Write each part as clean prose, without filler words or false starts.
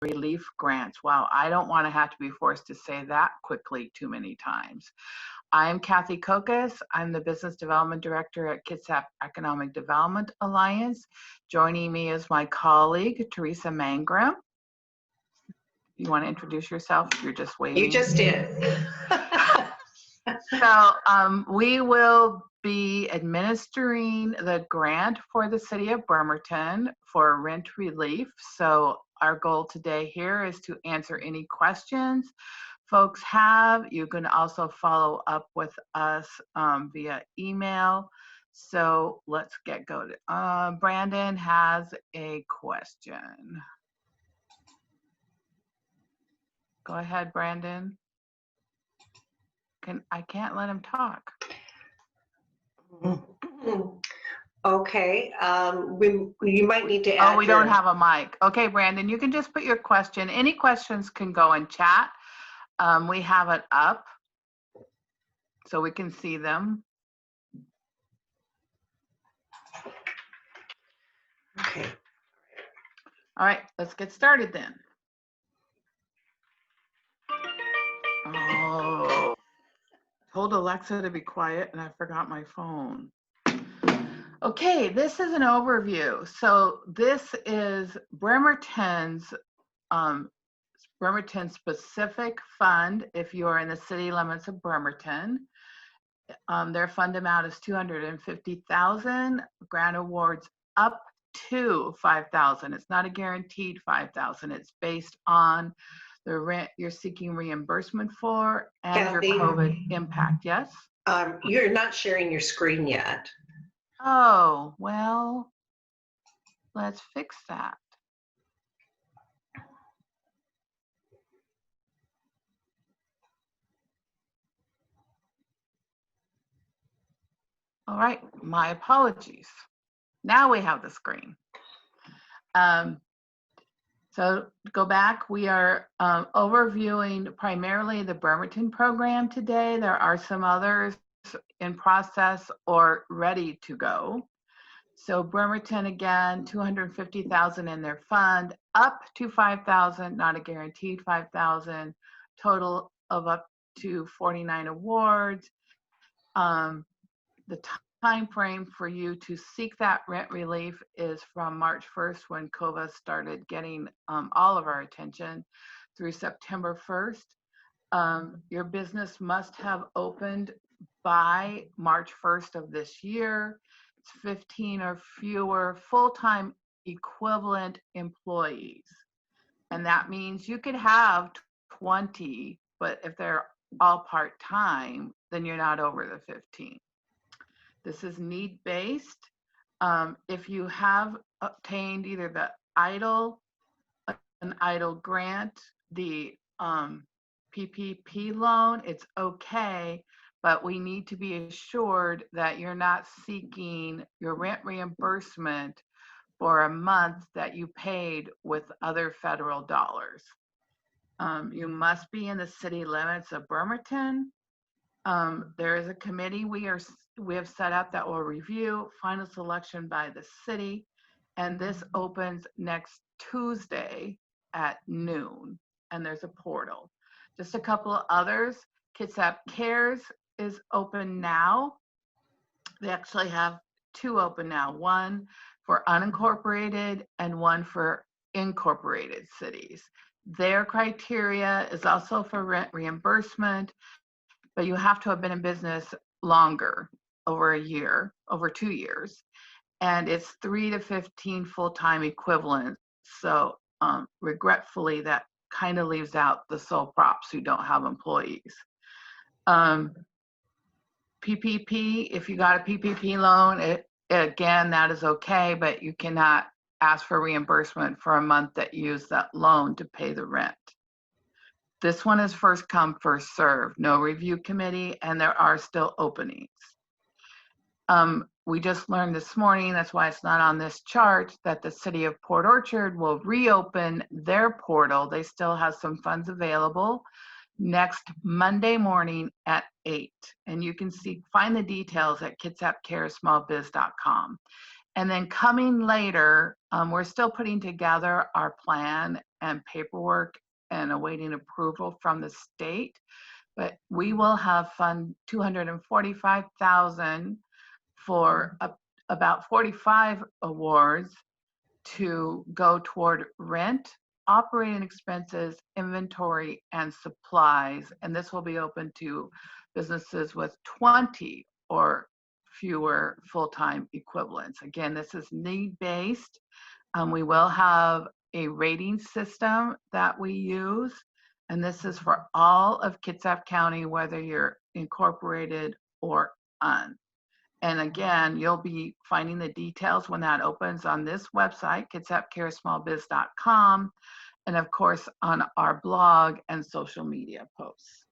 relief grants. Wow, I don't want to have to be forced to say that quickly too many times. I'm Kathy Kokas. I'm the Business Development Director at Kitsap Economic Development Alliance. Joining me is my colleague, Teresa Mangrum. You want to introduce yourself? You're just waiting. You just did. So we will be administering the grant for the city of Bremerton for rent relief. So our goal today here is to answer any questions folks have. You can also follow up with us via email. So let's get going. Brandon has a question. Go ahead, Brandon. I can't let him talk. Okay, you might need to add. Oh, we don't have a mic. Okay, Brandon, you can just put your question. Any questions can go in chat. We have it up so we can see them. Okay. All right, let's get started then. Oh, told Alexa to be quiet and I forgot my phone. Okay, this is an overview. So this is Bremerton's Bremerton specific fund if you're in the city limits of Bremerton. Their fund amount is $250,000. Grant awards up to $5,000. It's not a guaranteed $5,000. It's based on the rent you're seeking reimbursement for and Kathy, your COVID impact. Yes? You're not sharing your screen yet. Oh, well, let's fix that. All right, my apologies. Now we have the screen. So to go back, we are overviewing primarily the Bremerton program today. There are some others in process or ready to go. So Bremerton, again, $250,000 in their fund, up to $5,000, not a guaranteed $5,000, total of up to 49 awards. The time frame for you to seek that rent relief is from March 1st when COVID started getting all of our attention through September 1st. Your business must have opened by March 1st of this year. It's 15 or fewer full-time equivalent employees. And that means you could have 20, but if they're all part-time, then you're not over the 15. This is need-based. If you have obtained either the an EIDL grant, the PPP loan, it's okay, but we need to be assured that you're not seeking your rent reimbursement for a month that you paid with other federal dollars. You must be in the city limits of Bremerton. There is a committee we have set up that will review final selection by the city, and this opens next Tuesday at noon, and there's a portal. Just a couple of others. Kitsap Cares is open now. They actually have two open now, one for unincorporated and one for incorporated cities. Their criteria is also for rent reimbursement, but you have to have been in business longer, over a year, over 2 years, and it's 3 to 15 full-time equivalents. So regretfully, that kind of leaves out the sole props who don't have employees. PPP, if you got a PPP loan, again, that is okay, but you cannot ask for reimbursement for a month that you use that loan to pay the rent. This one is first come, first served, no review committee, and there are still openings. We just learned this morning, that's why it's not on this chart, that the city of Port Orchard will reopen their portal. They still have some funds available next Monday morning at 8. And you can find the details at kitsapcaresmallbiz.com. And then coming later, we're still putting together our plan and paperwork and awaiting approval from the state. But we will have fund $245,000 for about 45 awards to go toward rent, operating expenses, inventory, and supplies. And this will be open to businesses with 20 or fewer full-time equivalents. Again, this is need-based. We will have a rating system that we use, and this is for all of Kitsap County, whether you're incorporated or un. And again, you'll be finding the details when that opens on this website, kitsapcaresmallbiz.com, and of course on our blog and social media posts.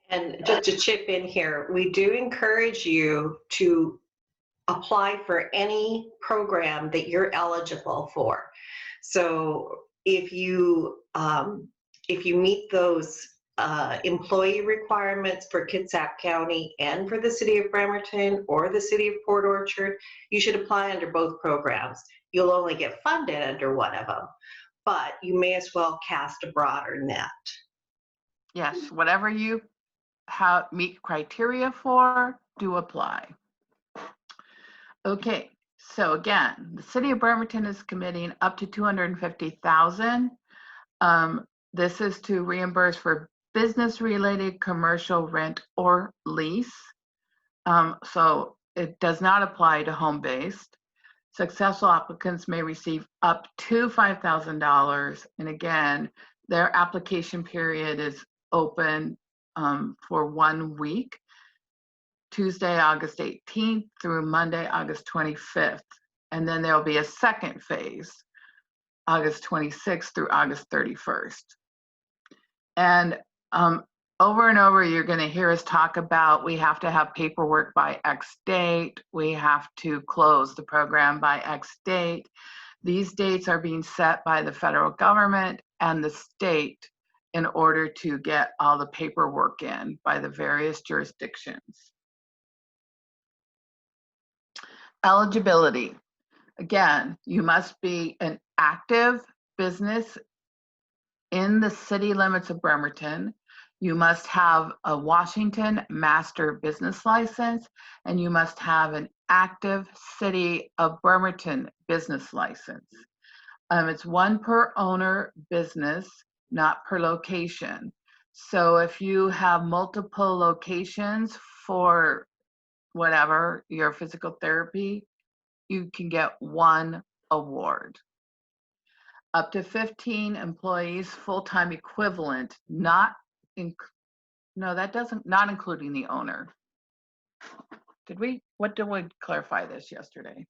And just to chip in here, we do encourage you to apply for any program that you're eligible for. So if you meet those employee requirements for Kitsap County and for the city of Bremerton or the city of Port Orchard, you should apply under both programs. You'll only get funded under one of them, but you may as well cast a broader net. Yes, whatever you meet criteria for, do apply. Okay, so again, the city of Bremerton is committing up to $250,000. This is to reimburse for business-related commercial rent or lease. So it does not apply to home-based. Successful applicants may receive up to $5,000. And again, their application period is open for 1 week, Tuesday, August 18th through Monday, August 25th. And then there'll be a second phase, August 26th through August 31st. And over and over, you're going to hear us talk about we have to have paperwork by X date. We have to close the program by X date. These dates are being set by the federal government and the state in order to get all the paperwork in by the various jurisdictions. Eligibility. Again, you must be an active business in the city limits of Bremerton. You must have a Washington Master Business License, and you must have an active City of Bremerton business license. It's one per owner business, not per location. So if you have multiple locations for whatever, your physical therapy, you can get one award. Up to 15 employees, full-time equivalent, not including the owner. What did we clarify this yesterday?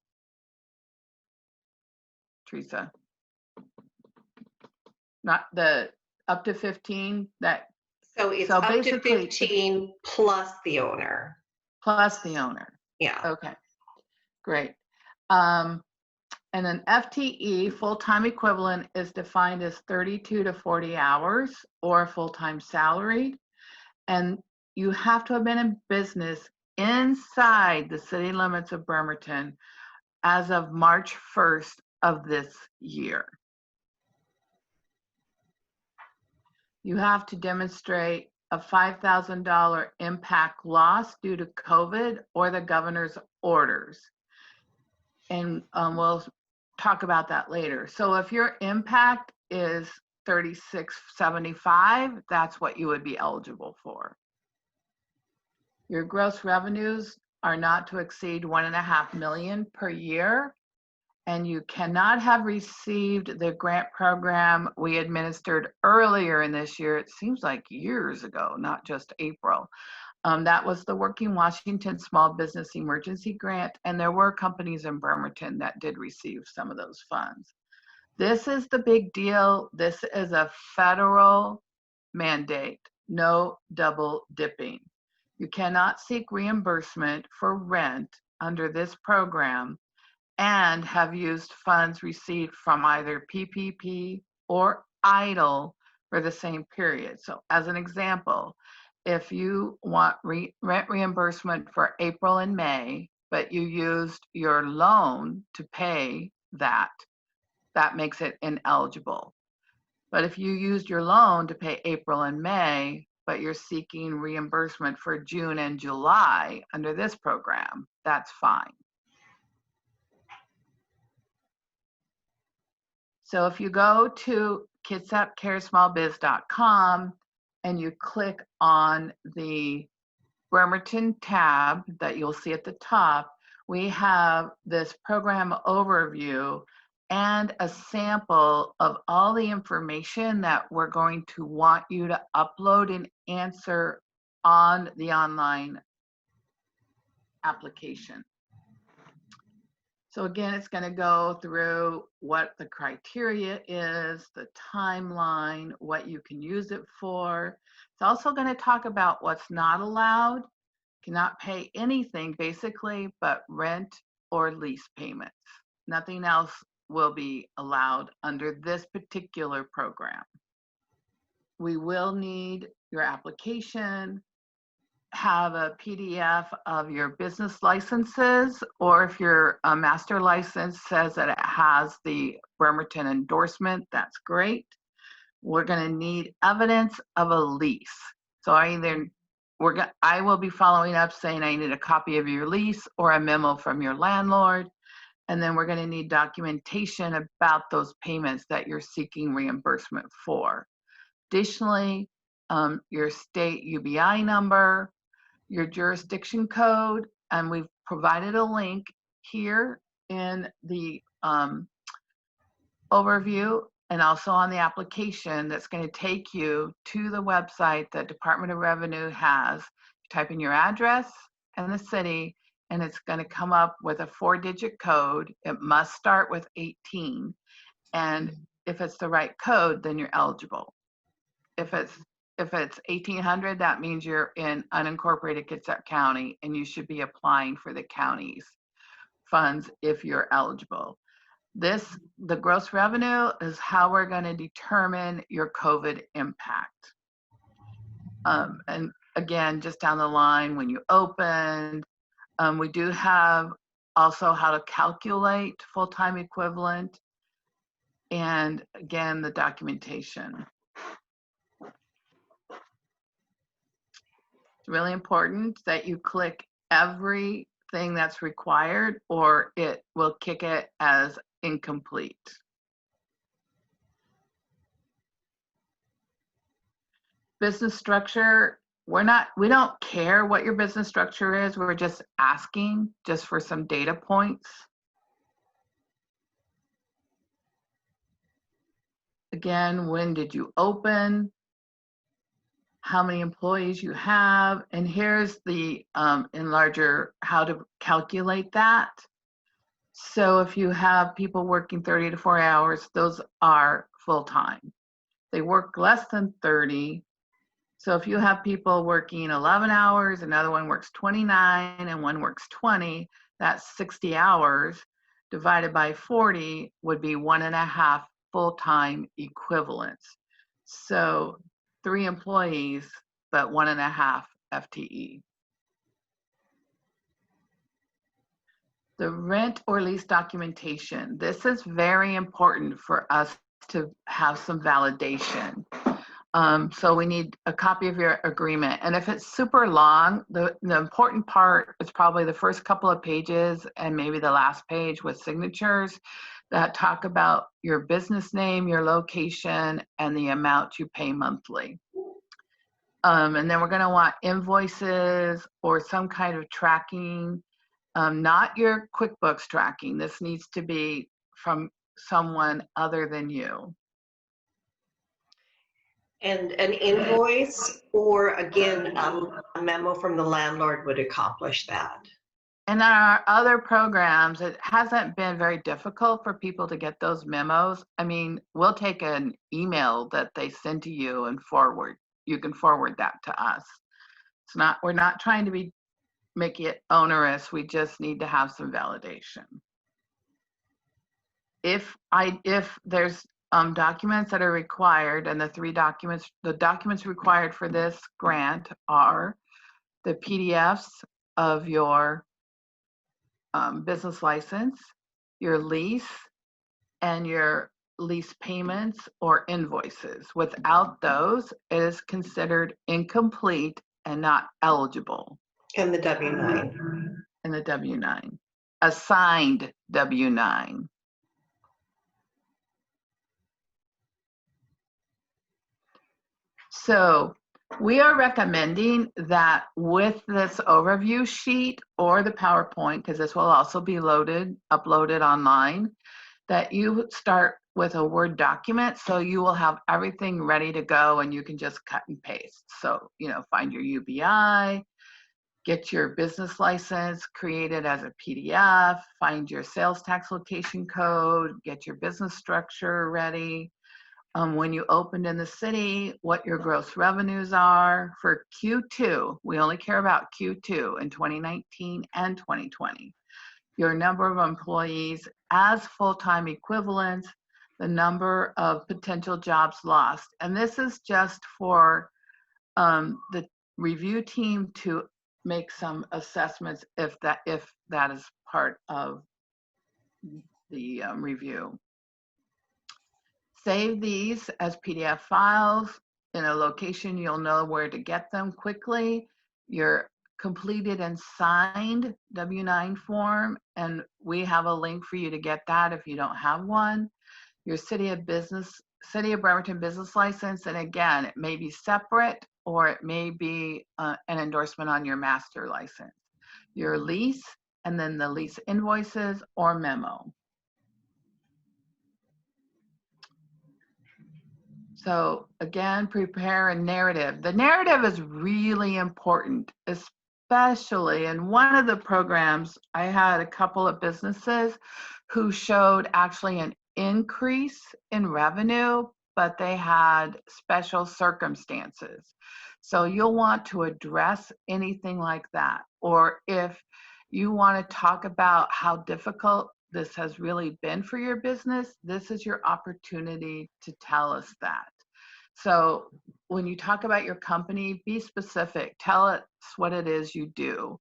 Teresa? Not the up to 15 that. So it's up to 15 plus the owner. Plus the owner. Yeah. Okay, great. And an FTE, full-time equivalent, is defined as 32 to 40 hours or full-time salaried. And you have to have been in business inside the city limits of Bremerton as of March 1st of this year. You have to demonstrate a $5,000 impact loss due to COVID or the governor's orders. And we'll talk about that later. So if your impact is $36.75, that's what you would be eligible for. Your gross revenues are not to exceed $1.5 million per year, and you cannot have received the grant program we administered earlier in this year. It seems like years ago, not just April. That was the Working Washington Small Business Emergency Grant, and there were companies in Bremerton that did receive some of those funds. This is the big deal. This is a federal mandate, no double dipping. You cannot seek reimbursement for rent under this program and have used funds received from either PPP or EIDL for the same period. So as an example, if you want rent reimbursement for April and May, but you used your loan to pay that, that makes it ineligible. But if you used your loan to pay April and May, but you're seeking reimbursement for June and July under this program, that's fine. So if you go to kitsapcaresmallbiz.com and you click on the Bremerton tab that you'll see at the top, we have this program overview and a sample of all the information that we're going to want you to upload and answer on the online application. So again, it's going to go through what the criteria is, the timeline, what you can use it for. It's also going to talk about what's not allowed. Cannot pay anything basically but rent or lease payments. Nothing else will be allowed under this particular program. We will need your application, have a PDF of your business licenses, or if your master license says that it has the Bremerton endorsement, that's great. We're going to need evidence of a lease. So I will be following up saying I need a copy of your lease or a memo from your landlord. And then we're going to need documentation about those payments that you're seeking reimbursement for. Additionally, your state UBI number, your jurisdiction code, and we've provided a link here in the overview and also on the application that's going to take you to the website that Department of Revenue has. You type in your address and the city, and it's going to come up with a 4-digit code. It must start with 18. And if it's the right code, then you're eligible. If it's 1800, that means you're in unincorporated Kitsap County and you should be applying for the county's funds if you're eligible. The gross revenue is how we're going to determine your COVID impact. And again, just down the line, when you opened, we do have also how to calculate full-time equivalent, and again, the documentation. It's really important that you click everything that's required or it will kick it as incomplete. Business structure, we don't care what your business structure is. We're just asking just for some data points. Again, when did you open? How many employees you have? And here's the enlarger, how to calculate that. So if you have people working 30 to 40 hours, those are full-time. They work less than 30. So if you have people working 11 hours, another one works 29, and one works 20, that's 60 hours divided by 40 would be 1.5 full-time equivalents. So 3 employees, but 1.5 FTE. The rent or lease documentation. This is very important for us to have some validation. So we need a copy of your agreement. And if it's super long, the important part is probably the first couple of pages and maybe the last page with signatures that talk about your business name, your location, and the amount you pay monthly. And then we're going to want invoices or some kind of tracking, not your QuickBooks tracking. This needs to be from someone other than you. And an invoice or, again, a memo from the landlord would accomplish that. And in our other programs, it hasn't been very difficult for people to get those memos. I mean, we'll take an email that they send to you and forward. You can forward that to us. It's not, we're not trying to make it onerous. We just need to have some validation. If there's documents that are required, and the documents required for this grant are the PDFs of your business license, your lease, and your lease payments or invoices. Without those, it is considered incomplete and not eligible And the W-9. in the W-9, assigned W-9. So we are recommending that with this overview sheet or the PowerPoint, because this will also be uploaded online, that you start with a Word document so you will have everything ready to go and you can just cut and paste. So, find your UBI, get your business license created as a PDF, find your sales tax location code, get your business structure ready. When you opened in the city, what your gross revenues are for Q2. We only care about Q2 in 2019 and 2020. Your number of employees as full-time equivalents, the number of potential jobs lost. And this is just for the review team to make some assessments if that is part of the review. Save these as PDF files in a location you'll know where to get them quickly. Your completed and signed W-9 form, and we have a link for you to get that if you don't have one. Your City of Bremerton business license, and again, it may be separate or it may be an endorsement on your master license. Your lease, and then the lease invoices or memo. So again, prepare a narrative. The narrative is really important, especially in one of the programs, I had a couple of businesses who showed actually an increase in revenue, but they had special circumstances. So you'll want to address anything like that. Or if you want to talk about how difficult this has really been for your business, this is your opportunity to tell us that. So when you talk about your company, be specific, tell us what it is you do.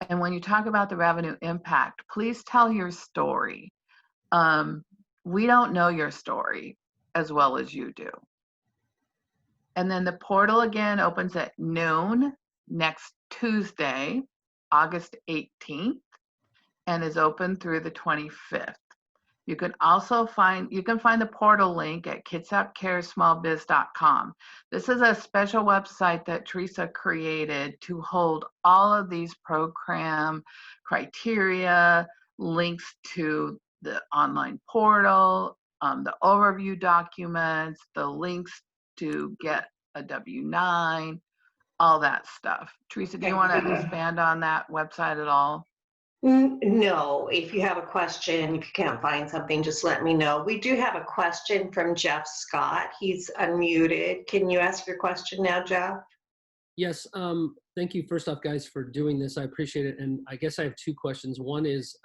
And when you talk about the revenue impact, please tell your story. We don't know your story as well as you do. And then the portal again opens at noon next Tuesday, August 18th. And is open through the 25th. You can also find the portal link at kitsapcaresmallbiz.com. This is a special website that Teresa created to hold all of these program criteria, links to the online portal, the overview documents, the links to get a W-9, all that stuff. Teresa, do you want to expand on that website at all? No, if you have a question, if you can't find something, just let me know. We do have a question from Jeff Scott. He's unmuted. Can you ask your question now, Jeff? Yes, thank you first off, guys, for doing this. I appreciate it. And I guess I have two questions. One is,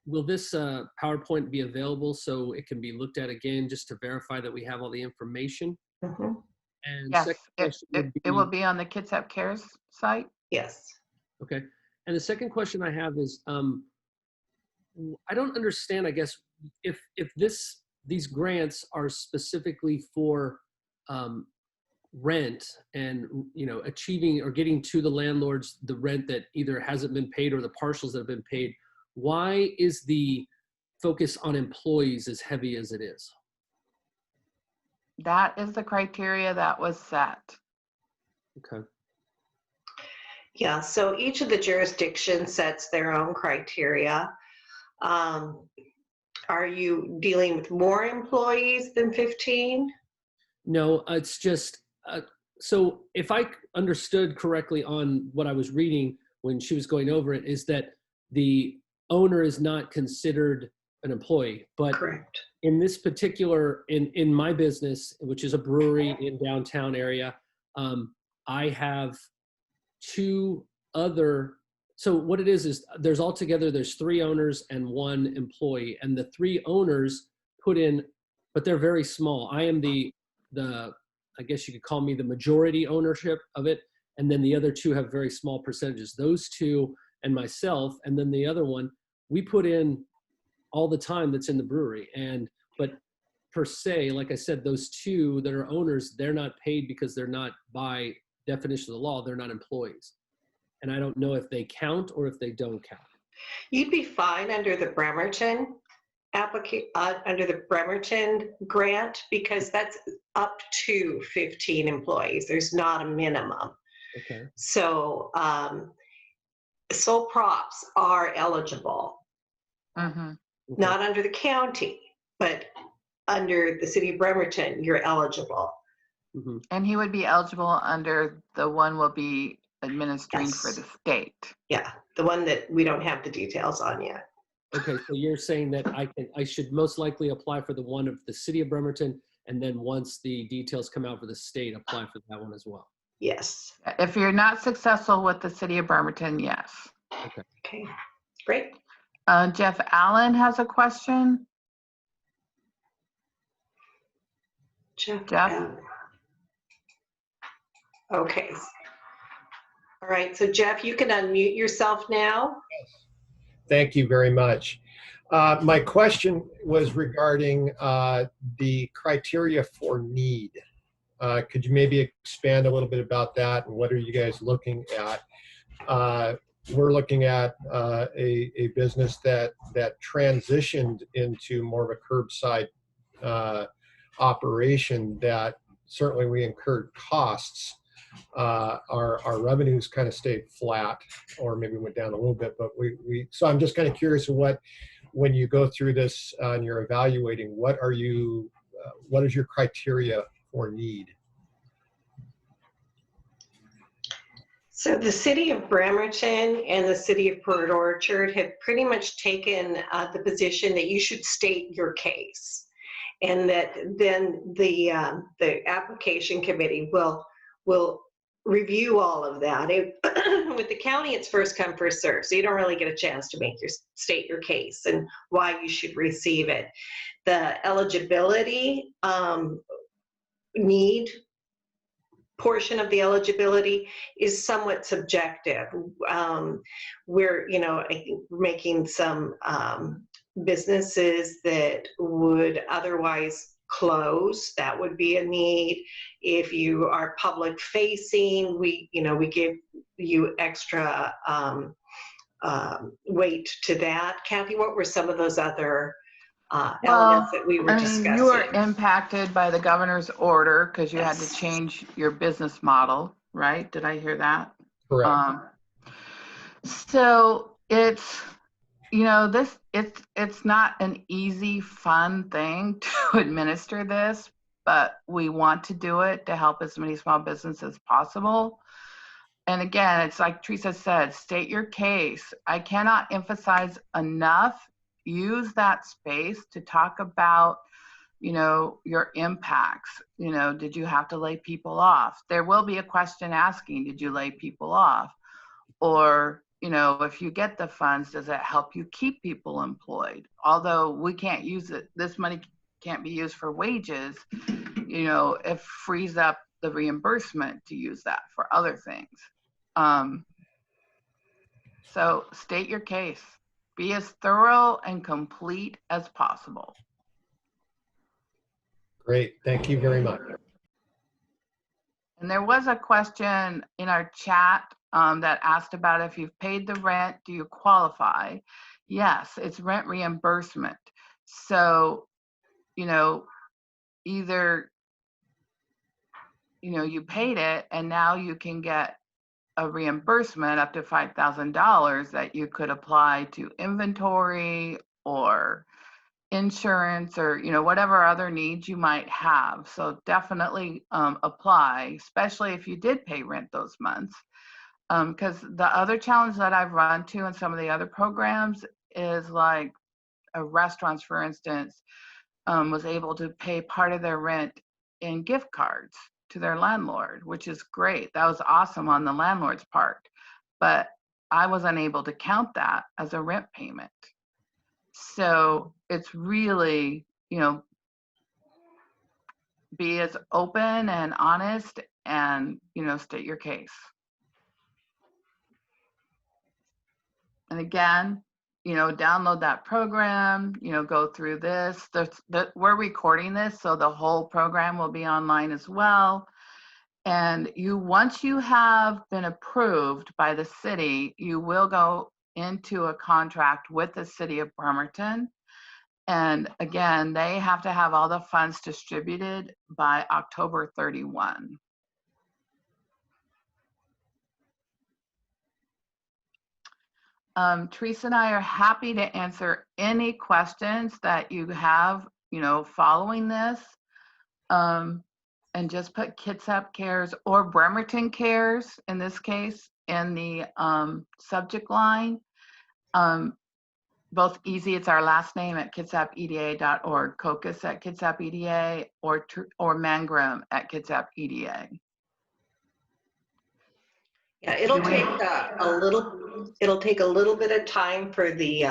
will this PowerPoint be available so it can be looked at again just to verify that we have all the information? Mm-hmm. And yes, second question it will be on the Kitsap Cares site. Yes. Okay. And the second question I have is, I don't understand, I guess, if these grants are specifically for rent and, achieving or getting to the landlords the rent that either hasn't been paid or the partials that have been paid, why is the focus on employees as heavy as it is? That is the criteria that was set. Okay. Yeah, so each of the jurisdictions sets their own criteria. Are you dealing with more employees than 15? No, it's just, so if I understood correctly on what I was reading when she was going over it, is that the owner is not considered an employee, but correct. In this particular, in my business, which is a brewery in downtown area, I have two other, so what it is there's three owners and one employee, and the three owners put in, but they're very small. I am the I guess you could call me the majority ownership of it, and then the other two have very small percentages. Those two and myself, and then the other one, we put in all the time that's in the brewery. But per se, like I said, those two that are owners, they're not paid because they're not, by definition of the law, they're not employees. And I don't know if they count or if they don't count. You'd be fine under the Bremerton under the Bremerton grant, because that's up to 15 employees. There's not a minimum. Okay. So sole props are eligible, Mm-hmm. Okay. not under the county, but under the city of Bremerton, you're eligible. Mhm. And he would be eligible under the one we'll be administering for Yes. the state. Yeah, the one that we don't have the details on yet. Okay, so you're saying that I should most likely apply for the one of the city of Bremerton, and then once the details come out for the state, apply for that one as well. Yes. If you're not successful with the city of Bremerton, yes. Okay, great. Jeff Allen has a question. Jeff. Jeff? Okay. All right, so Jeff, you can unmute yourself now. Thank you very much. My question was regarding the criteria for need. Could you maybe expand a little bit about that, and what are you guys looking at? We're looking at a business that transitioned into more of a curbside operation that certainly we incurred costs. Our revenues kind of stayed flat, or maybe went down a little bit, but so I'm just kind of curious when you go through this and you're evaluating, what is your criteria for need? So the city of Bremerton and the city of Port Orchard have pretty much taken the position that you should state your case, and that then the application committee will review all of that. With the county, it's first come, first serve, so you don't really get a chance to state your case and why you should receive it. The eligibility need portion of the eligibility is somewhat subjective. We're making some businesses that would otherwise close. That would be a need. If you are public facing, we give you extra weight to that. Kathy, what were some of those other elements that we were discussing? You were impacted by the governor's order because you had to change your business model, right? Did I hear that? Correct. So it's not an easy, fun thing to administer this, but we want to do it to help as many small businesses as possible. And again, it's like Teresa said, state your case. I cannot emphasize enough, use that space to talk about, your impacts. Did you have to lay people off? There will be a question asking, did you lay people off? Or, if you get the funds, does it help you keep people employed? Although we can't use it, this money can't be used for wages, it frees up the reimbursement to use that for other things. So state your case. Be as thorough and complete as possible. Great. Thank you very much. And there was a question in our chat that asked about if you've paid the rent, do you qualify? Yes, it's rent reimbursement. So, either, you paid it and now you can get a reimbursement up to $5,000 that you could apply to inventory or insurance or whatever other needs you might have. So definitely apply, especially if you did pay rent those months. Because the other challenge that I've run to in some of the other programs is like restaurants, for instance, was able to pay part of their rent in gift cards to their landlord, which is great. That was awesome on the landlord's part, but I was unable to count that as a rent payment. So it's really, be as open and honest and, state your case. And again, download that program, go through this. We're recording this, so the whole program will be online as well. And once you have been approved by the city, you will go into a contract with the city of Bremerton. And again, they have to have all the funds distributed by October 31. Teresa and I are happy to answer any questions that you have, following this. And just put Kitsap Cares or Bremerton Cares, in this case, in the subject line. Both easy, it's our last name at kitsapeda.org, Cocos at kitsapeda, or Mangrum at kitsapeda. Yeah, it'll take a little bit of time for the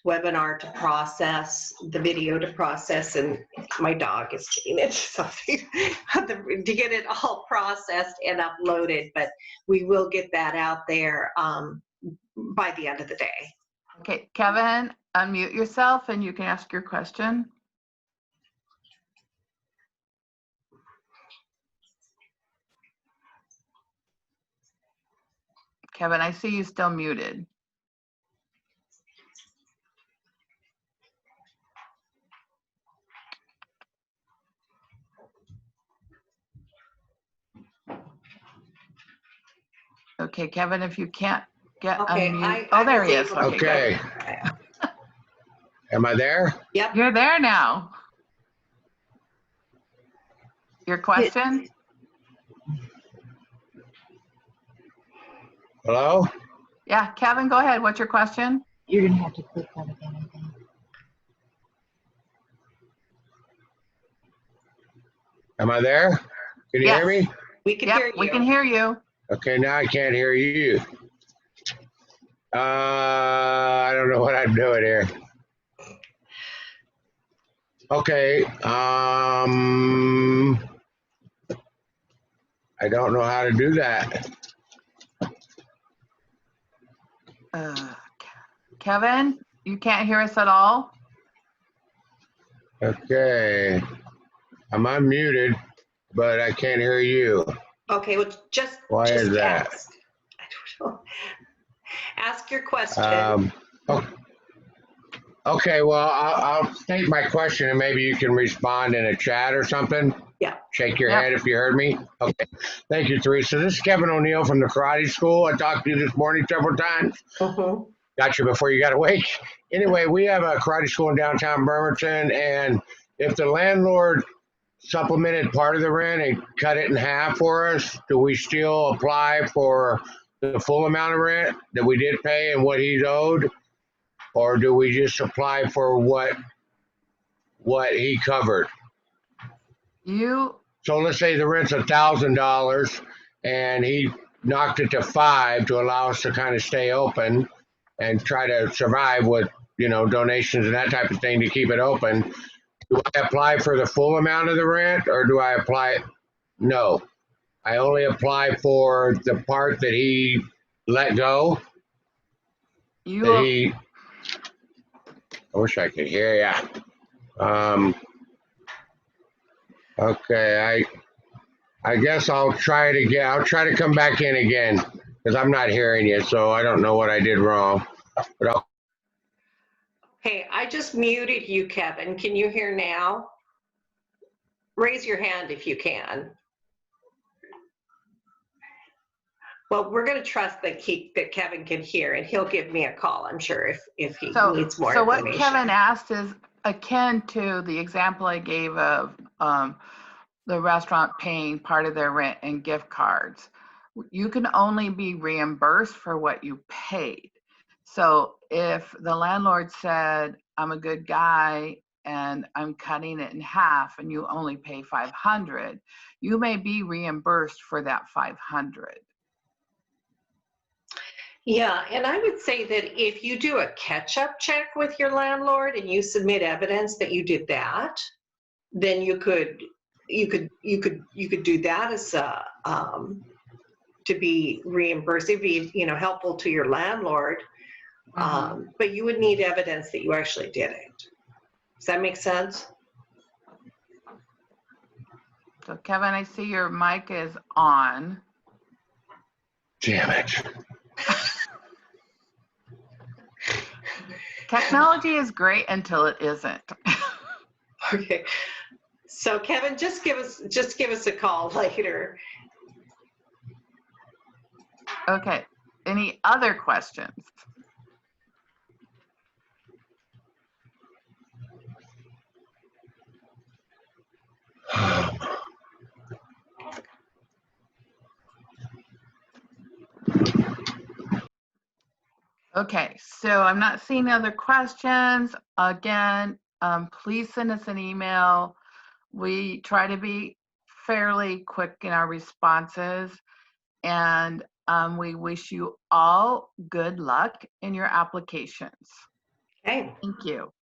webinar to process, the video to process, and my dog is getting it, so to get it all processed and uploaded, but we will get that out there by the end of the day. Okay, Kevin, unmute yourself and you can ask your question. Kevin, I see you still muted. Okay, Kevin, if you can't get unmute. Oh, there he is. Okay. Am I there? Yep. You're there now. Your question? Hello? Yeah, Kevin, go ahead. What's your question? You're gonna have to click that again, I think. Am I there? Can you hear me? We can hear you. We can hear you. Okay, now I can't hear you. I don't know what I'm doing here. Okay. I don't know how to do that. Kevin, you can't hear us at all? Okay. I'm unmuted, but I can't hear you. Okay, well, just is that? ask. I don't know. Ask your question. Okay, well, I'll state my question and maybe you can respond in a chat or something. Yeah. Shake your head if you heard me. Okay. Thank you, Teresa. This is Kevin O'Neill from the karate school. I talked to you this morning several times. Got you before you got awake. Anyway, we have a karate school in downtown Bremerton, and if the landlord supplemented part of the rent and cut it in half for us, do we still apply for the full amount of rent that we did pay and what he's owed? Or do we just apply for what he covered? So let's say the rent's $1,000 and he knocked it to $500 to allow us to kind of stay open and try to survive with, donations and that type of thing to keep it open. Do I apply for the full amount of the rent or do I apply? No, I only apply for the part that he let go. I wish I could hear ya. Okay, I guess I'll try it again. I'll try to come back in again because I'm not hearing you, so I don't know what I did wrong. But Okay, I just muted you, Kevin. Can you hear now? Raise your hand if you can. Well, we're going to trust that Kevin can hear, and he'll give me a call, I'm sure, if he needs more information. So what Kevin asked is akin to the example I gave of the restaurant paying part of their rent and gift cards. You can only be reimbursed for what you paid. So if the landlord said, I'm a good guy and I'm cutting it in half and you only pay $500, you may be reimbursed for that $500. Yeah, and I would say that if you do a catch-up check with your landlord and you submit evidence that you did that, then you could do that as to be reimbursed. It'd be helpful to your landlord. But you would need evidence that you actually did it. Does that make sense? So Kevin, I see your mic is on. Damn it. Technology is great until it isn't. Okay. So Kevin, just give us a call later. Okay. Any other questions? Okay, so I'm not seeing other questions. Again, please send us an email. We try to be fairly quick in our responses, and we wish you all good luck in your applications. Okay. Thank you.